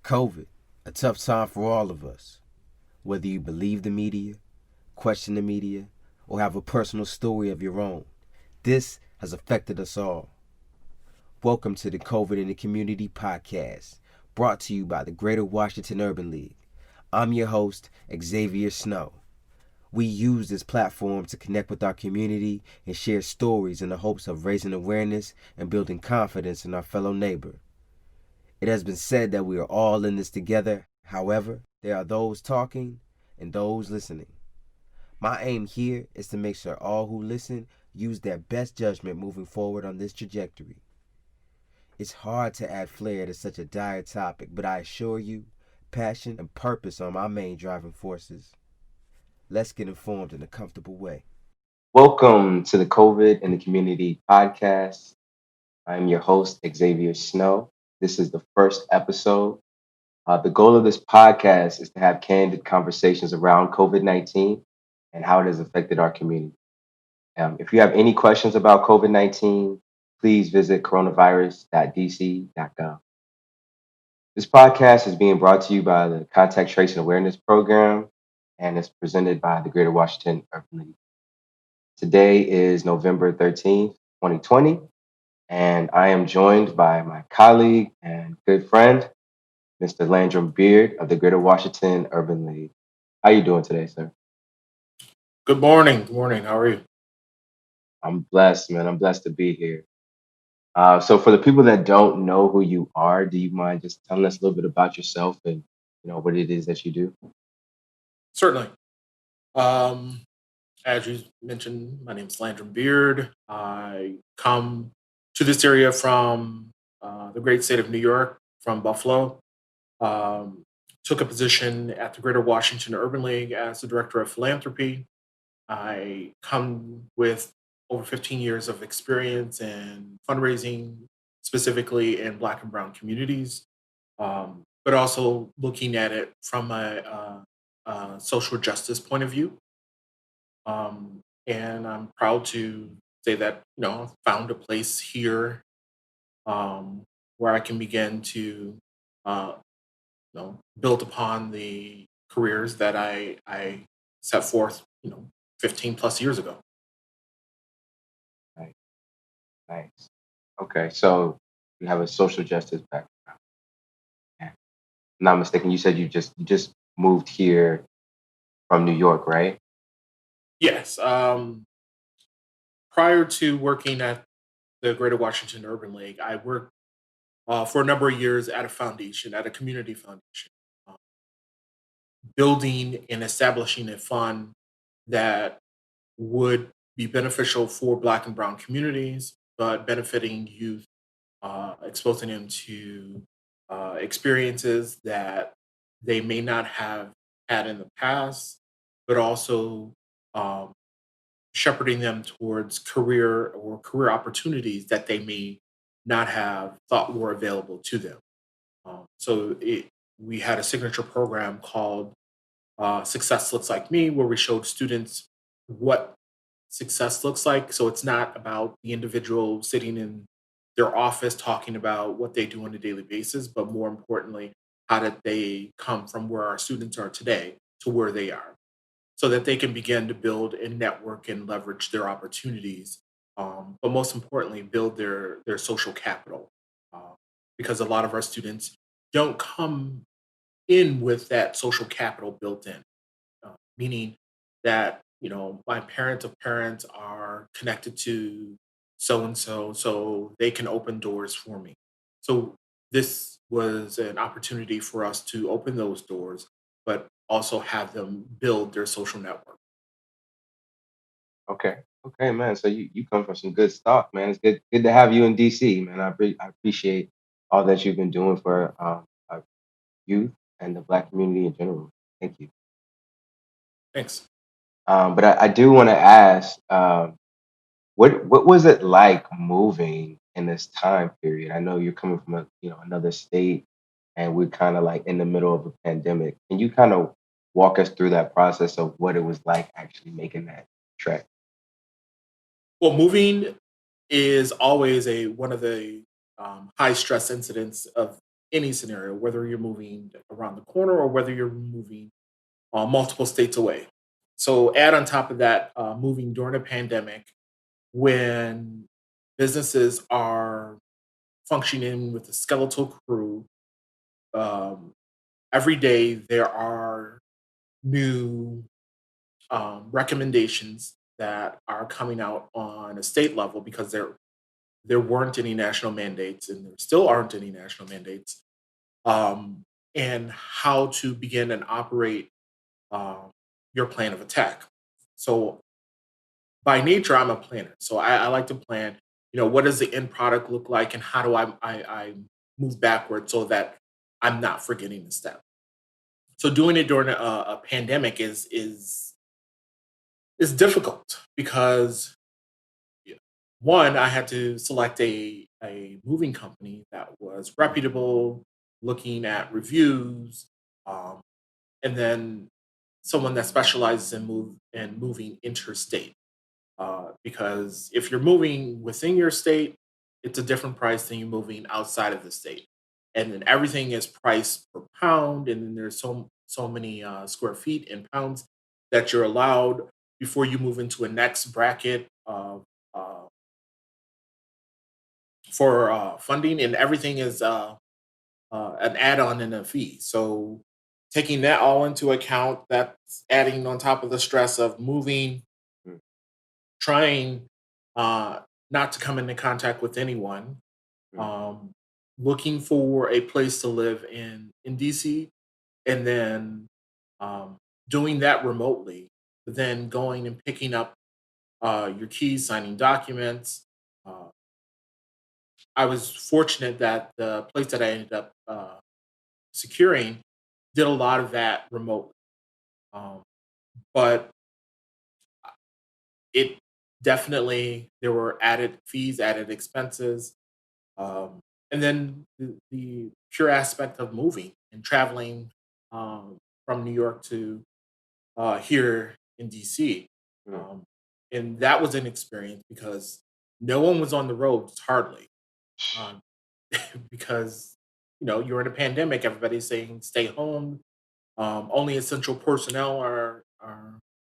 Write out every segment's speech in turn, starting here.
COVID, a tough time for all of us. Whether you believe the media, question the media, or have a personal story of your own, this has affected us all. Welcome to the COVID in the Community podcast, brought to you by the Greater Washington Urban League. I'm your host, Xavier Snow. We use this platform to connect with our community and share stories in the hopes of raising awareness and building confidence in our fellow neighbor. It has been said that we are all in this together. However, there are those talking and those listening. My aim here is to make sure all who listen use their best judgment moving forward on this trajectory. It's hard to add flair to such a dire topic, but I assure you, passion and purpose are my main driving forces. Let's get informed in a comfortable way. Welcome to the COVID in the Community podcast. I'm your host, Xavier Snow. This is the first episode. The goal of this podcast is to have candid conversations around COVID 19 and how it has affected our community. If you have any questions about COVID 19, please visit coronavirus.dc.gov. This podcast is being brought to you by the Contact Tracing Awareness Program and is presented by the Greater Washington Urban League. Today is November 13th, 2020, and I am joined by my colleague and good friend, Mr. Landrum Beard of the Greater Washington Urban League. How you doing today, sir? Good morning. Good morning. How are you? I'm blessed, man. I'm blessed to be here. So for the people that don't know who you are, do you mind just telling us a little bit about yourself and what it is that you do? Certainly. Um, as you mentioned, my name is Landrum Beard. I come to this area from the great state of New York, from Buffalo. Um, Took a position at the Greater Washington Urban League as the director of philanthropy. I come with over 15 years of experience in fundraising, specifically in Black and Brown communities, but also looking at it from a social justice point of view. And I'm proud to say that found a place here where I can begin to uh, build upon the careers that I set forth 15 plus years ago. Right, nice. Okay, so you have a social justice background. Yeah. If I'm not mistaken, you said you just moved here from New York, right? Yes. Prior to working at the Greater Washington Urban League, I worked for a number of years at a foundation, at a community foundation, uh, building and establishing a fund that would be beneficial for Black and Brown communities, but benefiting youth, exposing them to experiences that they may not have had in the past, but also um, shepherding them towards career opportunities that they may not have thought were available to them. We had a signature program called Success Looks Like Me, where we showed students what success looks like. So it's not about the individual sitting in their office talking about what they do on a daily basis, but more importantly, how did they come from where our students are today to where they are, so that they can begin to build and network and leverage their opportunities, but most importantly, build their social capital. Uh, because a lot of our students don't come in with that social capital built in, meaning that my parents of parents are connected to so and so, so they can open doors for me. So this was an opportunity for us to open those doors, but also have them build their social network. Okay. Okay, man. So you come from some good stock, man. It's good to have you in DC, man. I appreciate all that you've been doing for our youth and the Black community in general. Thank you. Thanks. But I do want to ask, what was it like moving in this time period? I know you're coming from another state, and we're kind of like in the middle of a pandemic. Can you kind of walk us through that process of what it was like actually making that trek? Well, moving is always a one of the high stress incidents of any scenario, whether you're moving around the corner or whether you're moving multiple states away. So add on top of that, moving during a pandemic when businesses are functioning with a skeletal crew. Um, every day there are new recommendations that are coming out on a state level because there weren't any national mandates and there still aren't any national mandates, um, and how to begin and operate um, your plan of attack. So by nature, I'm a planner. So I like to plan. What does the end product look like, and how do I move backward so that I'm not forgetting the step. So doing it during a pandemic is difficult because yeah, one, I had to select a moving company that was reputable, looking at reviews, um, and then someone that specializes in moving interstate. Because if you're moving within your state, it's a different price than you moving outside of the state, and then everything is priced per pound, and then there's so many square feet in pounds that you're allowed before you move into a next bracket of for funding, and everything is an add-on and a fee. So taking that all into account, that's adding on top of the stress of moving, Mm, trying uh, not to come into contact with anyone, mm, um, looking for a place to live in DC, and then um, doing that remotely. But then going and picking up your keys, signing documents. Uh, I was fortunate that the place that I ended up securing did a lot of that remotely. Um, but it definitely there were added fees, added expenses, and then the pure aspect of moving and traveling from New York to here in DC. mm. Um, and that was an experience because no one was on the roads hardly, um, because you're in a pandemic. Everybody's saying stay home. Only essential personnel are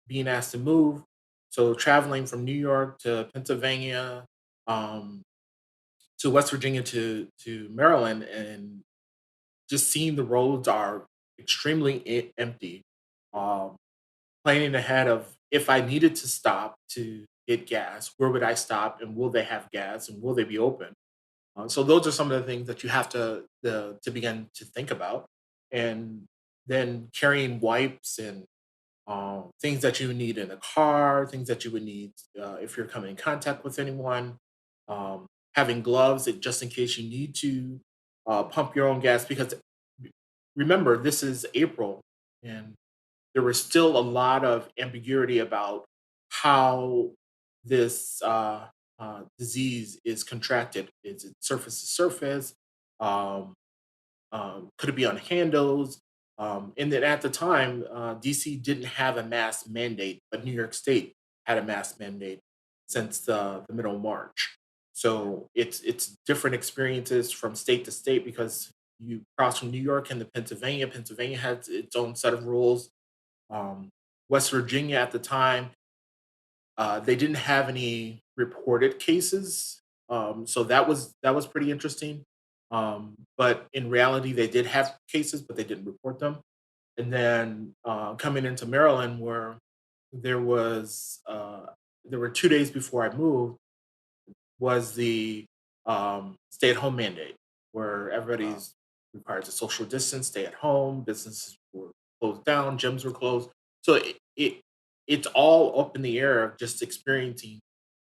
being asked to move. So traveling from New York to Pennsylvania, um, to West Virginia to Maryland, and just seeing the roads are extremely empty. Um, Planning ahead of if I needed to stop to get gas, where would I stop, and will they have gas, and will they be open? So those are some of the things that you have to begin to think about, and then carrying wipes and things that you would need in a car, things that you would need if you're coming in contact with anyone, having gloves just in case you need to pump your own gas. Because remember, this is April, and there was still a lot of ambiguity about how this disease is contracted. Is it surface to surface? Um, could it be on handles? And then at the time, DC didn't have a mask mandate, but New York State had a mask mandate since the middle of March. So it's different experiences from state to state because you cross from New York into Pennsylvania. Pennsylvania has its own set of rules. um, West Virginia at the time, they didn't have any reported cases, so that was pretty interesting. But in reality, they did have cases, but they didn't report them. And then coming into Maryland, where there was there were 2 days before I moved, was the stay-at-home mandate, where Wow. everybody's required to social distance, stay at home, businesses were closed down, gyms were closed. So it's all up in the air of just experiencing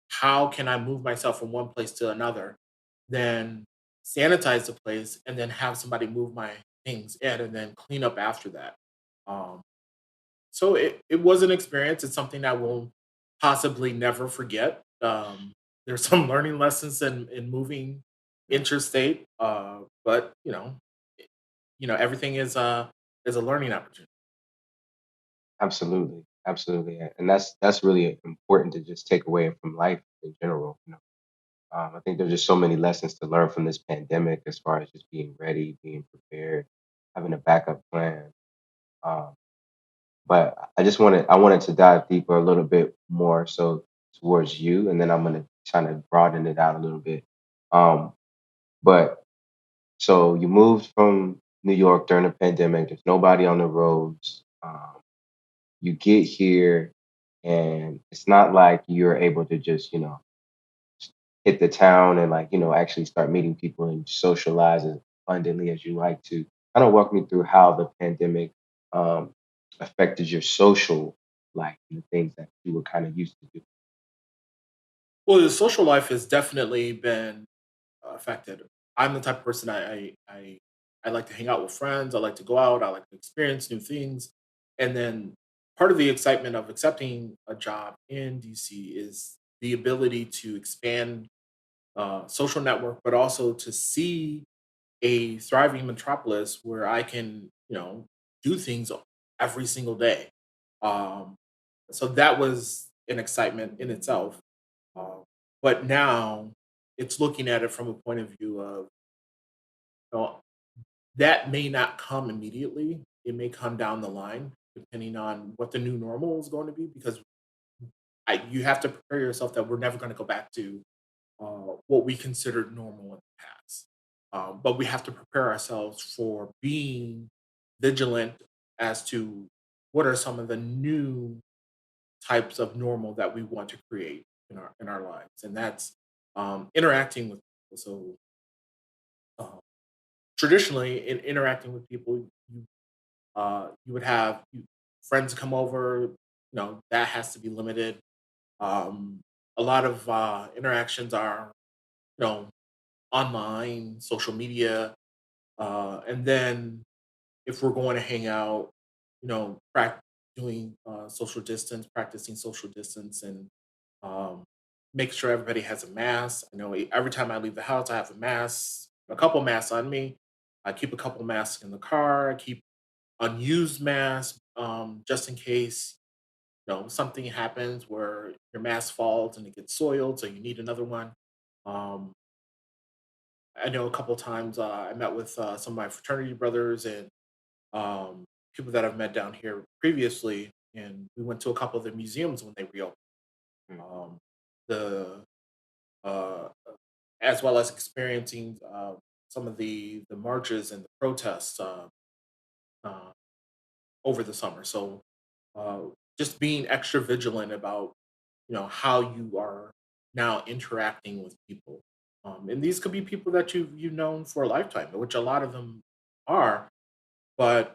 how can I move myself from one place to another, then sanitize the place, and then have somebody move my things in, and then clean up after that. Um, so it was an experience. It's something I will possibly never forget. There's some learning lessons in moving Mm. interstate, but everything is a learning opportunity. Absolutely, absolutely, and that's really important to just take away from life in general. I think there's just so many lessons to learn from this pandemic as far as just being ready, being prepared, having a backup plan. Um, but I wanted to dive deeper a little bit more so towards you, and then I'm gonna kind of broaden it out a little bit. Um, but so you moved from New York during the pandemic. There's nobody on the roads. You get here, and it's not like you're able to just hit the town and actually start meeting people and socialize as abundantly as you like to. Kind of walk me through how the pandemic um, affected your social life and the things that you were kind of used to do. Well, the social life has definitely been affected. I'm the type of person I like to hang out with friends. I like to go out. I like to experience new things. And then part of the excitement of accepting a job in DC is the ability to expand social network, but also to see a thriving metropolis where I can, do things every single day. Um, so that was an excitement in itself. Uh, but now it's looking at it from a point of view of, know, that may not come immediately. It may come down the line, depending on what the new normal is going to be, because you have to prepare yourself that we're never going to go back to what we considered normal in the past. But we have to prepare ourselves for being vigilant as to what are some of the new types of normal that we want to create in our lives, and that's interacting with people. So uh, traditionally, in interacting with people, you would have friends come over. That has to be limited. Um, a lot of interactions are you know online, social media, and then if we're going to hang out, doing social distance, practicing social distance, and um, make sure everybody has a mask. I know every time I leave the house, I have a mask, a couple masks on me. I keep a couple masks in the car. I keep unused masks just in case something happens where your mask falls and it gets soiled, so you need another one. Um, I know a couple times I met with some of my fraternity brothers and um, people that I've met down here previously, and we went to a couple of the museums when they reopened. Mm. Um, the uh, as well as experiencing some of the marches and the protests uh, over the summer. So uh, just being extra vigilant about how you are now interacting with people, and these could be people that you've known for a lifetime, which a lot of them are. But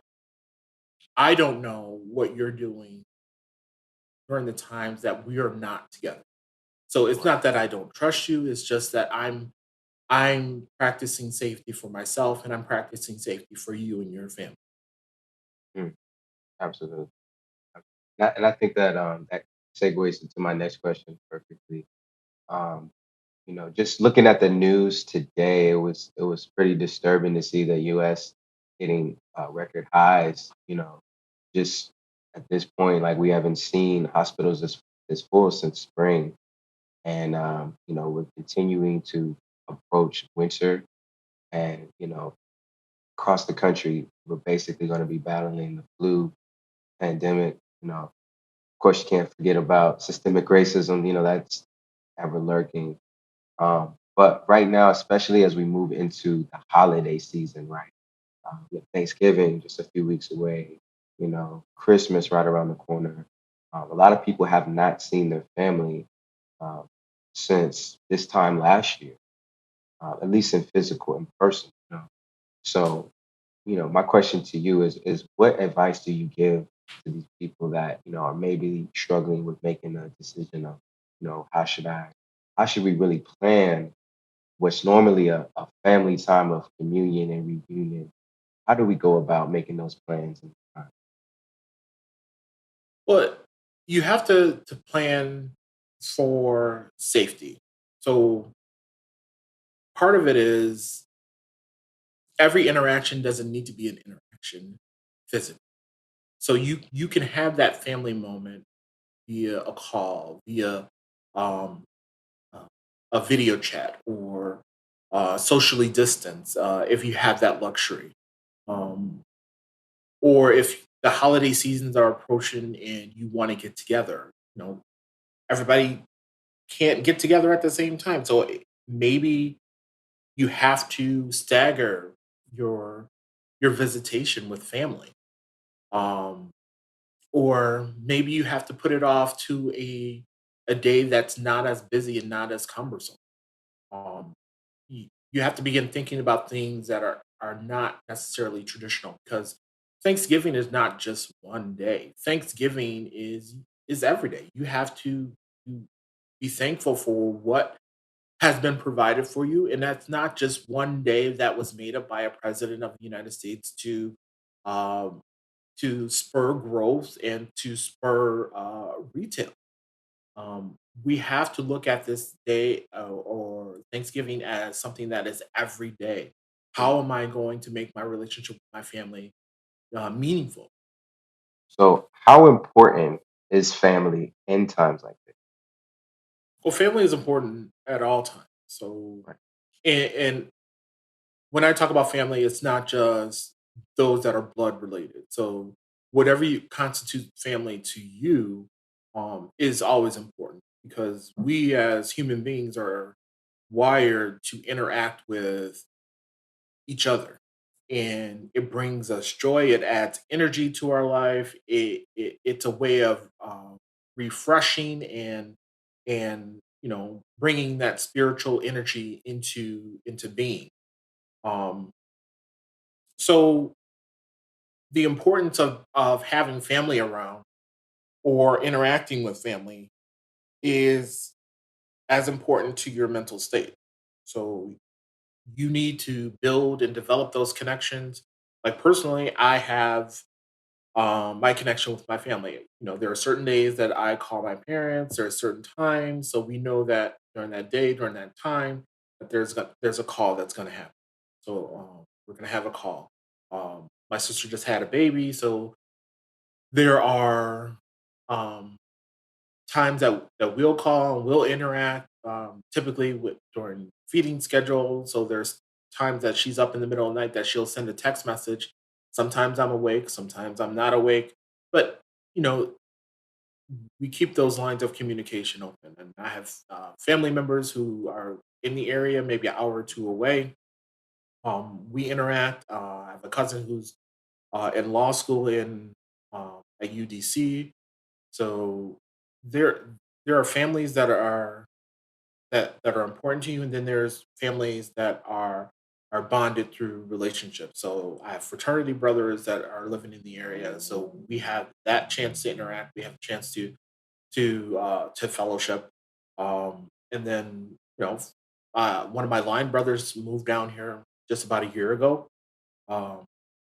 I don't know what you're doing during the times that we are not together. So it's Right. not that I don't trust you. It's just that I'm practicing safety for myself and I'm practicing safety for you and your family. Mm, absolutely. And I think that that segues into my next question perfectly. Um, just looking at the news today, it was pretty disturbing to see the U.S. hitting record highs. Just at this point, like we haven't seen hospitals this full since spring, and we're continuing to approach winter, and across the country, we're basically going to be battling the flu pandemic. Of course, you can't forget about systemic racism. That's ever lurking. But right now, especially as we move into the holiday season, right? With Thanksgiving just a few weeks away, Christmas right around the corner. A lot of people have not seen their family um, since this time last year, at least in physical, in person. So, my question to you is what advice do you give to these people that are maybe struggling with making a decision of, how should we really plan what's normally a family time of communion and reunion? How do we go about making those plans? But you have to plan for safety. So part of it is every interaction doesn't need to be an interaction physically. So you can have that family moment via a call, via um, a video chat or socially distance if you have that luxury. Um, or if the holiday seasons are approaching and you want to get together, everybody can't get together at the same time. So maybe you have to stagger your your visitation with family. Um, or maybe you have to put it off to a day that's not as busy and not as cumbersome. Um, you have to begin thinking about things that are not necessarily traditional because Thanksgiving is not just one day. Thanksgiving is every day. You have to be thankful for what has been provided for you, and that's not just one day that was made up by a president of the United States um, to spur growth and to spur retail. We have to look at this day or Thanksgiving as something that is every day. How am I going to make my relationship with my family meaningful? So, how important is family in times like this? Well, family is important at all times. So, Right. and when I talk about family, it's not just those that are blood related. So, whatever you constitute family to you is always important because we as human beings are wired to interact with each other. And it brings us joy. It adds energy to our life. It's a way of refreshing and bringing that spiritual energy into being. Um, so the importance of having family around or interacting with family is as important to your mental state. So you need to build and develop those connections. Like personally, I have my connection with my family. There are certain days that I call my parents. There are certain times, so we know that during that day, during that time, that there's a call that's going to happen. So we're going to have a call. My sister just had a baby, so there are um, times that we'll call and we'll interact, typically during feeding schedule. So there's times that she's up in the middle of the night that she'll send a text message. Sometimes I'm awake, sometimes I'm not awake, but you know, we keep those lines of communication open. And I have family members who are in the area, maybe an hour or two away. We interact. I have a cousin who's in law school in at UDC. So there there are families that are important to you, and then there's families that are bonded through relationships. So I have fraternity brothers that are living in the area, so we have that chance to interact. We have a chance to fellowship, and then one of my line brothers moved down here just about a year ago, um,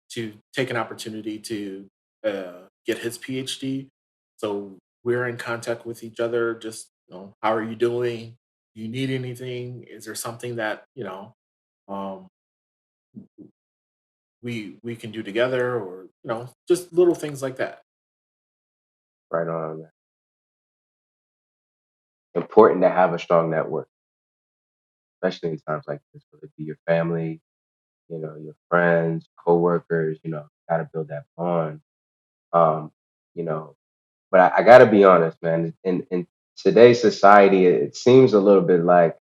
to take an opportunity to get his PhD. So we're in contact with each other. Just how are you doing? Do you need anything? Is there something that um, we can do together, or just little things like that. Right on. Important to have a strong network, especially in times like this, whether it be your family, your friends, coworkers, got to build that bond. Um, you know, but I got to be honest, man. In today's society, it seems a little bit like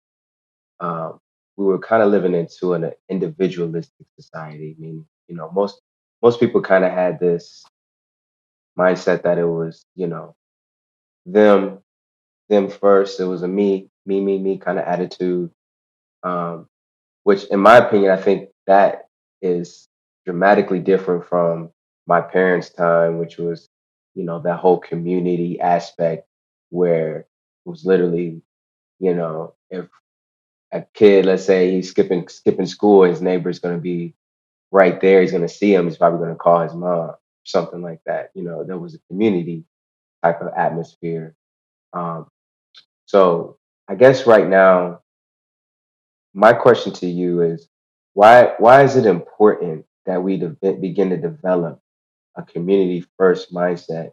um, we were kind of living into an individualistic society. I mean, most people kind of had this mindset that it was, them, them first. It was a me kind of attitude. Um, which, in my opinion, I think that is dramatically different from my parents' time, which was, that whole community aspect where it was literally, if a kid, let's say he's skipping school, his neighbor's going to be right there. He's going to see him. He's probably going to call his mom, something like that. There was a community type of atmosphere. Um, so I guess right now, my question to you is why is it important that we begin to develop a community first mindset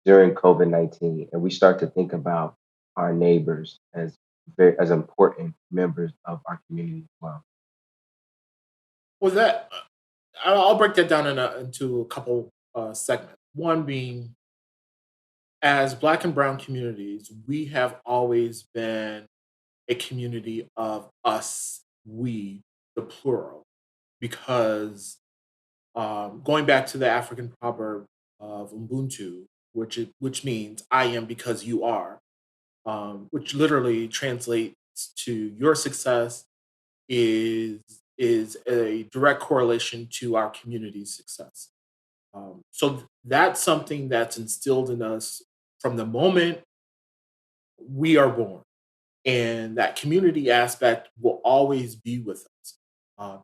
during COVID-19 and we start to think about our neighbors as very as important members of our community as well. Well, that I'll break that down into a couple segments. One being, as Black and Brown communities, we have always been a community of us, we, the plural, because going back to the African proverb of Ubuntu, which means "I am because you are," which literally translates to your success is is a direct correlation to our community's success. That's something that's instilled in us from the moment we are born, and that community aspect will always be with us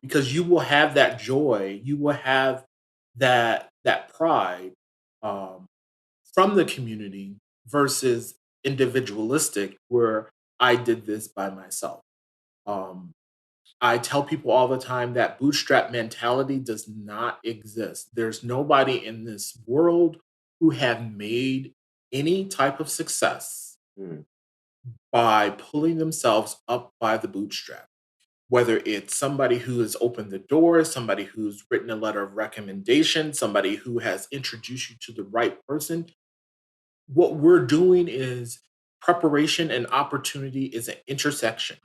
because you will have that joy, you will have that pride um, from the community versus individualistic, where I did this by myself. Um, I tell people all the time that bootstrap mentality does not exist. There's nobody in this world who have made any type of success Mm, by pulling themselves up by the bootstrap. Whether it's somebody who has opened the door, somebody who's written a letter of recommendation, somebody who has introduced you to the right person, what we're doing is preparation and opportunity is an intersection.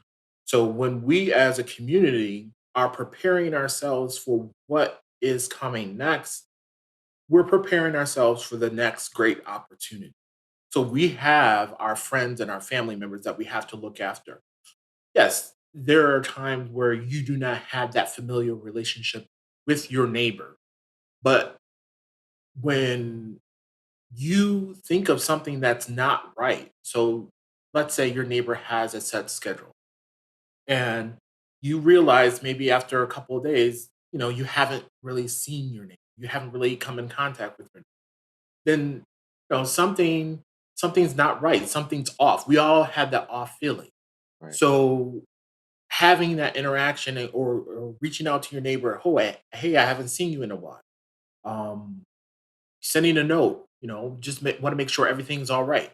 So when we as a community are preparing ourselves for what is coming next, we're preparing ourselves for the next great opportunity. So we have our friends and our family members that we have to look after. Yes, there are times where you do not have that familiar relationship with your neighbor, but when you think of something that's not right. So let's say your neighbor has a set schedule and you realize maybe after a couple of days, you haven't really seen your neighbor. You haven't really come in contact with her. Then something's not right. Something's off. We all have that off feeling. right. So having that interaction or reaching out to your neighbor, oh, hey, I haven't seen you in a while. Um, Sending a note, just want to make sure everything's all right.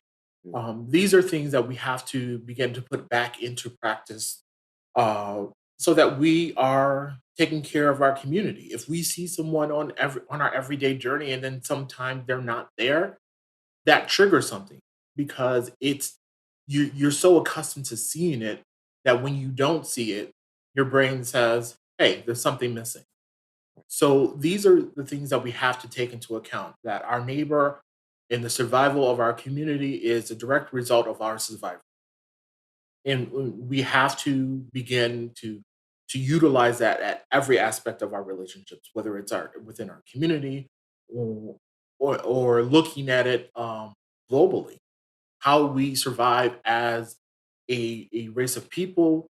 Mm, These are things that we have to begin to put back into practice uh, so that we are taking care of our community. If we see someone on our everyday journey and then sometimes they're not there, that triggers something because you're so accustomed to seeing it that when you don't see it, your brain says, "Hey, there's something missing." So these are the things that we have to take into account, that our neighbor and the survival of our community is a direct result of our survival. And we have to begin to utilize that at every aspect of our relationships, whether it's our within our community or or looking at it globally. How we survive as a race of people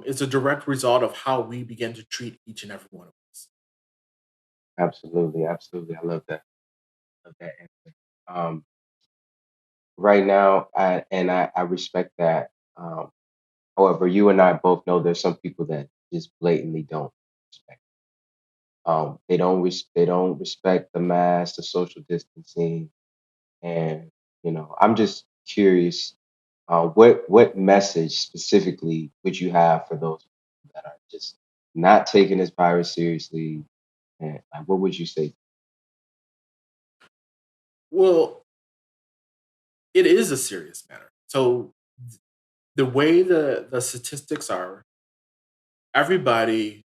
is a direct result of how we begin to treat each and every one of us. absolutely, absolutely. I love that answer. Right now, I respect that. However, you and I both know there's some people that just blatantly don't respect. They don't respect the mask, the social distancing, and I'm just curious. What message specifically would you have for those that are just not taking this virus seriously? And like, what would you say? Well, it is a serious matter. So the way the statistics are, everybody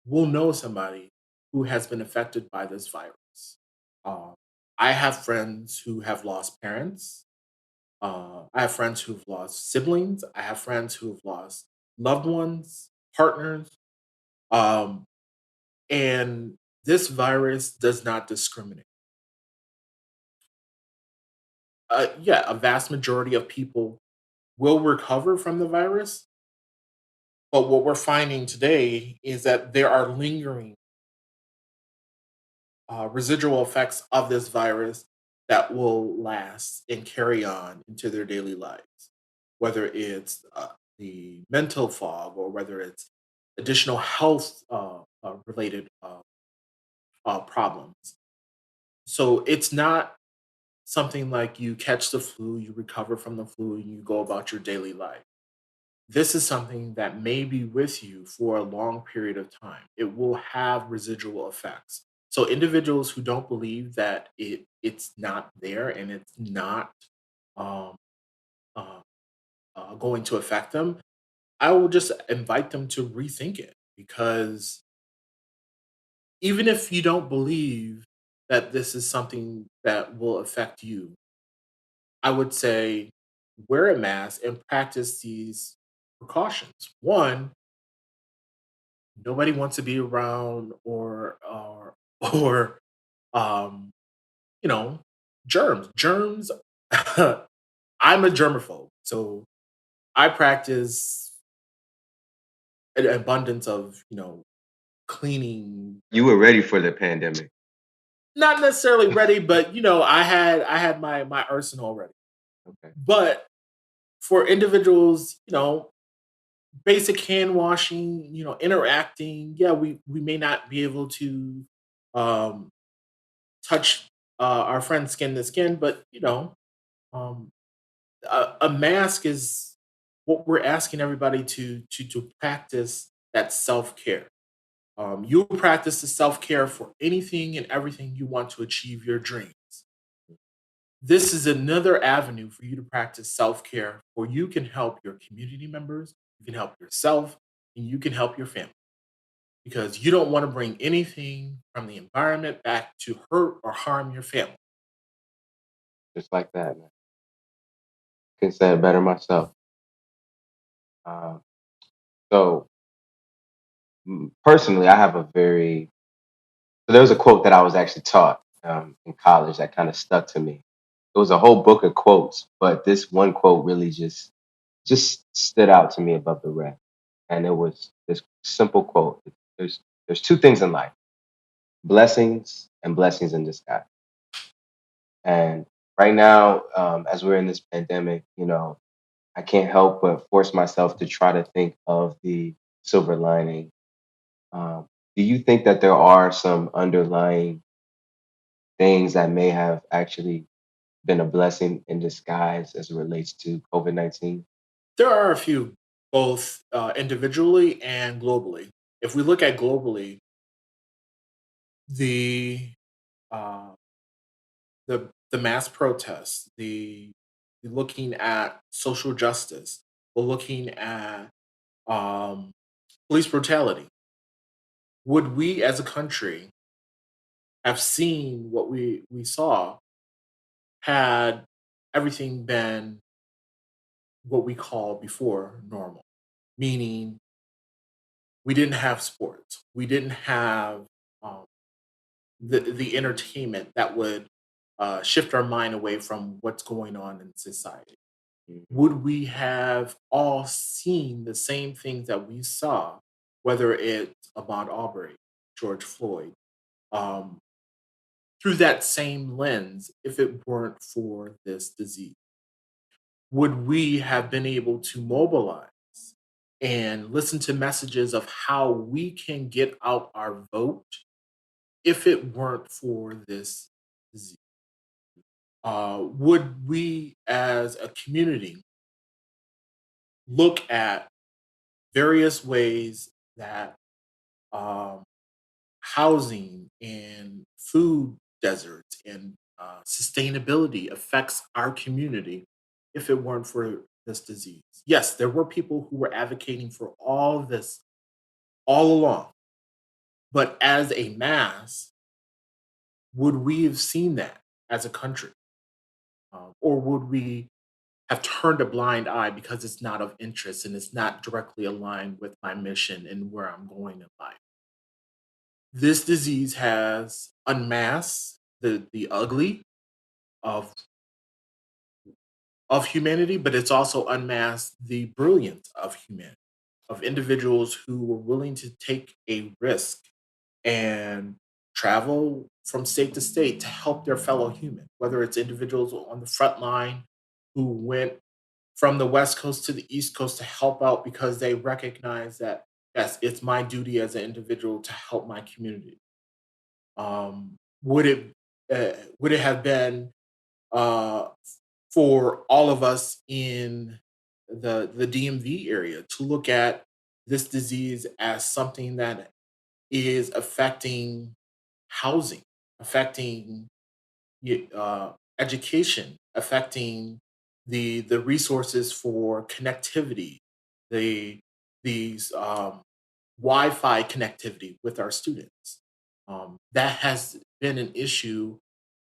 will know somebody who has been affected by this virus. Um, I have friends who have lost parents. I have friends who've lost siblings. I have friends who have lost loved ones, partners. Um, and this virus does not discriminate. Yeah, a vast majority of people will recover from the virus. But what we're finding today is that there are lingering residual effects of this virus that will last and carry on into their daily lives, whether it's the mental fog or whether it's additional health related problems. So it's not something like you catch the flu, you recover from the flu, and you go about your daily life. this is something that may be with you for a long period of time. It will have residual effects. So individuals who don't believe that it's not there and it's not um, uh, going to affect them, I will just invite them to rethink it, because even if you don't believe that this is something that will affect you, I would say wear a mask and practice these precautions. One, nobody wants to be around or um, you know, germs. Germs I'm a germaphobe. So I practice an abundance of, cleaning. You were ready for the pandemic. Not necessarily ready, but I had my arsenal ready. Okay. But for individuals, basic hand washing, interacting, yeah, we may not be able to um touch our friend's skin to skin, but um a mask is what we're asking everybody to practice, that self-care. You practice the self-care for anything and everything you want to achieve your dreams. This is another avenue for you to practice self-care where you can help your community members, you can help yourself, and you can help your family, because you don't want to bring anything from the environment back to hurt or harm your family. Just like that, man. Couldn't say it better myself. Uh, so personally, I have a very so there was a quote that I was actually taught in college that kind of stuck to me. It was a whole book of quotes, but this one quote really just stood out to me above the rest. And it was this simple quote: "There's there's two things in life: blessings and blessings in disguise." And right now, as we're in this pandemic, I can't help but force myself to try to think of the silver lining. Do you think that there are some underlying things that may have actually been a blessing in disguise as it relates to COVID-19? There are a few, both individually and globally. If we look at globally, the uh, the mass protests, the looking at social justice, we're looking at um, police brutality. Would we, as a country, have seen what we saw had everything been what we call before normal? Meaning, we didn't have sports, we didn't have um, the entertainment that would shift our mind away from what's going on in society. Mhm. Would we have all seen the same things that we saw, whether it's Ahmaud Arbery, George Floyd, um, through that same lens, if it weren't for this disease? Would we have been able to mobilize and listen to messages of how we can get out our vote if it weren't for this disease? Would we as a community look at various ways that um, housing and food deserts and sustainability affects our community if it weren't for this disease? Yes, there were people who were advocating for all of this all along, but as a mass, would we have seen that as a country? Or would we have turned a blind eye because it's not of interest and it's not directly aligned with my mission and where I'm going in life? This disease has unmasked the ugly of humanity, but it's also unmasked the brilliance of humanity, of individuals who were willing to take a risk and travel from state to state to help their fellow human, whether it's individuals on the front line who went from the West Coast to the East Coast to help out because they recognize that, yes, it's my duty as an individual to help my community. Would it have been uh, for all of us in the DMV area to look at this disease as something that is affecting housing, affecting education, affecting the resources for connectivity, the these Wi-Fi connectivity with our students. That has been an issue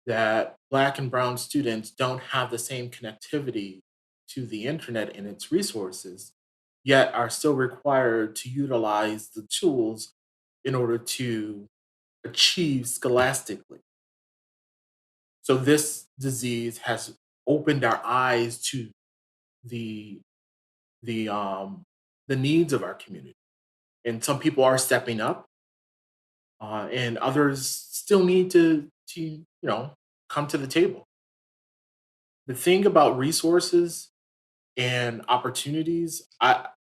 that Black and Brown students don't have the same connectivity to the internet and its resources, yet are still required to utilize the tools in order to achieve scholastically. So this disease has opened our eyes to the the um, the needs of our community, and some people are stepping up, and others still need to come to the table. The thing about resources and opportunities,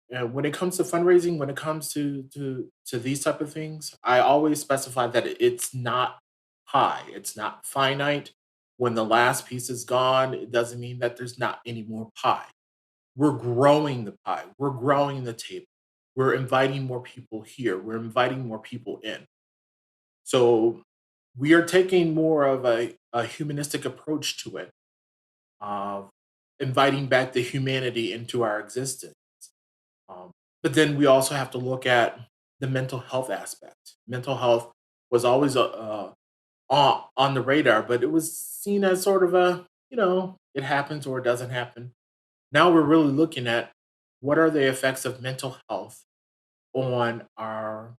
when it comes to fundraising, when it comes to these type of things, I always specify that it's not high, it's not finite. When the last piece is gone, it doesn't mean that there's not any more pie. We're growing the pie. We're growing the table. We're inviting more people here. We're inviting more people in. So we are taking more of a humanistic approach to it, of inviting back the humanity into our existence. Um, but then we also have to look at the mental health aspect. Mental health was always on the radar, but it was seen as sort of it happens or it doesn't happen. Now we're really looking at what are the effects of mental health on our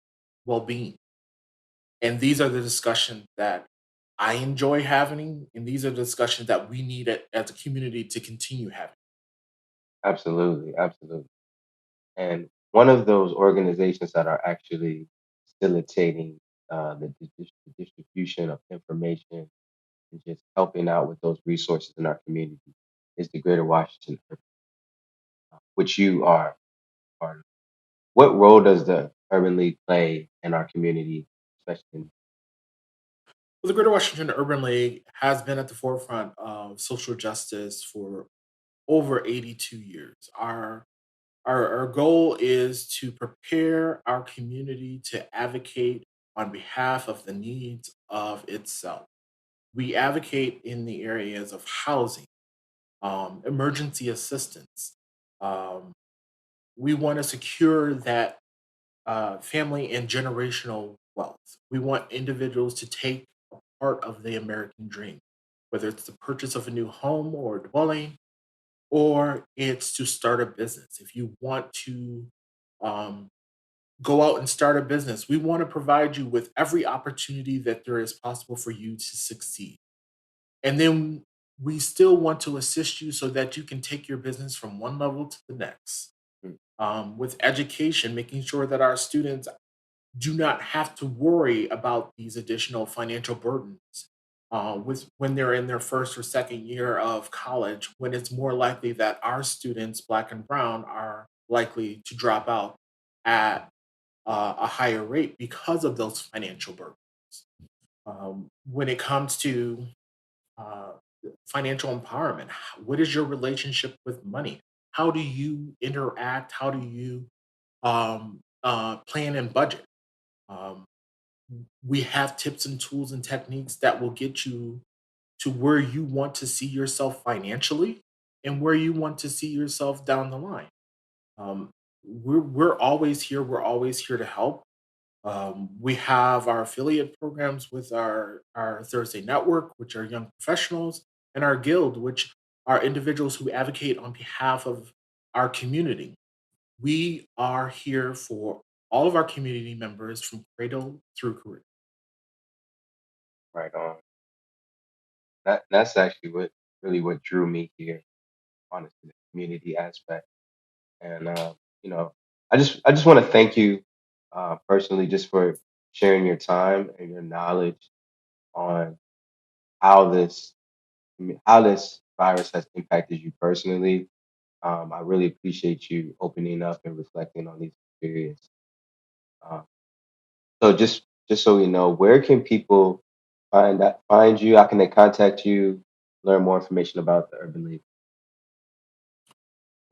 well being. And these are the discussions that I enjoy having, and these are the discussions that we need as a community to continue having. Absolutely, absolutely. And one of those organizations that are actually facilitating the distribution of information and just helping out with those resources in our community is the Greater Washington, which you are part of. What role does the Urban League play in our community, especially in Well, the Greater Washington Urban League has been at the forefront of social justice for over 82 years. Our goal is to prepare our community to advocate on behalf of the needs of itself. We advocate in the areas of housing, emergency assistance. Um, we want to secure that family and generational wealth. We want individuals to take a part of the American dream, whether it's the purchase of a new home or dwelling, or it's to start a business. If you want to um, go out and start a business, we want to provide you with every opportunity that there is possible for you to succeed. And then we still want to assist you so that you can take your business from one level to the next. mm, With education, making sure that our students do not have to worry about these additional financial burdens with when they're in their first or second year of college, when it's more likely that our students, Black and Brown, are likely to drop out at a higher rate because of those financial burdens. When it comes to uh, financial empowerment, what is your relationship with money? How do you interact? How do you plan and budget? Um, we have tips and tools and techniques that will get you to where you want to see yourself financially and where you want to see yourself down the line. Um, we're always here. We're always here to help. We have our affiliate programs with our Thursday Network, which are young professionals, and our guild, which are individuals who advocate on behalf of our community. We are here for all of our community members from cradle through career. right on? That's actually what really what drew me here, honestly, the community aspect. And I just want to thank you personally just for sharing your time and your knowledge on how this virus has impacted you personally. I really appreciate you opening up and reflecting on these experiences. Um, so just so we know, where can people find you? How can they contact you? Learn more information about the Urban League.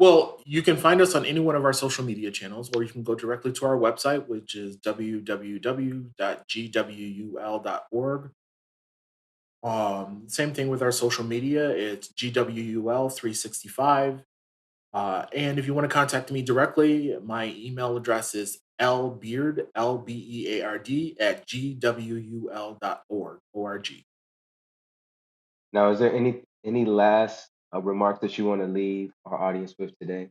Well, you can find us on any one of our social media channels, or you can go directly to our website, which is www.gwul.org. Same thing with our social media. It's GWUL365. And if you want to contact me directly, my email address is lbeard, LBEARD, at gwul.org. O-R-G. Now, is there any last remarks that you want to leave our audience with today?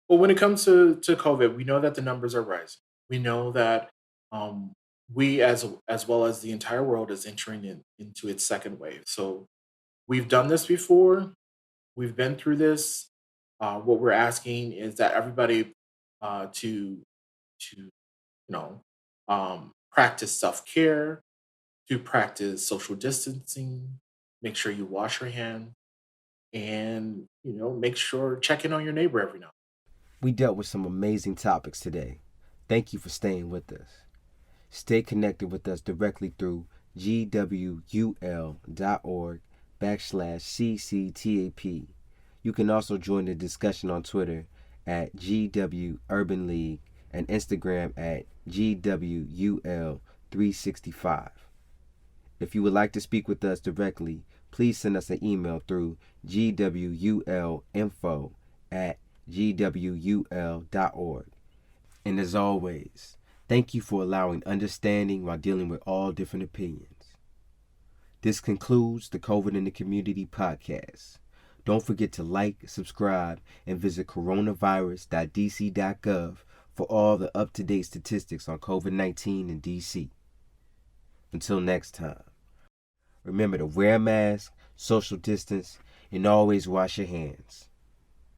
Well, when it comes to COVID, we know that the numbers are rising. We know that um, we, as well as the entire world, is entering into its second wave. So we've done this before. We've been through this. What we're asking is that everybody to practice self care, to practice social distancing. Make sure you wash your hand, and make sure check in on your neighbor every now. We dealt with some amazing topics today. Thank you for staying with us. Stay connected with us directly through gwul.org/CCTAP. You can also join the discussion on Twitter at GW Urban League and Instagram at GWUL365. If you would like to speak with us directly, please send us an email through gwulinfo@gwul.org. And as always, thank you for allowing understanding while dealing with all different opinions. This concludes the COVID in the Community podcast. Don't forget to like, subscribe, and visit coronavirus.dc.gov for all the up-to-date statistics on COVID-19 in DC. Until next time, remember to wear a mask, social distance, and always wash your hands.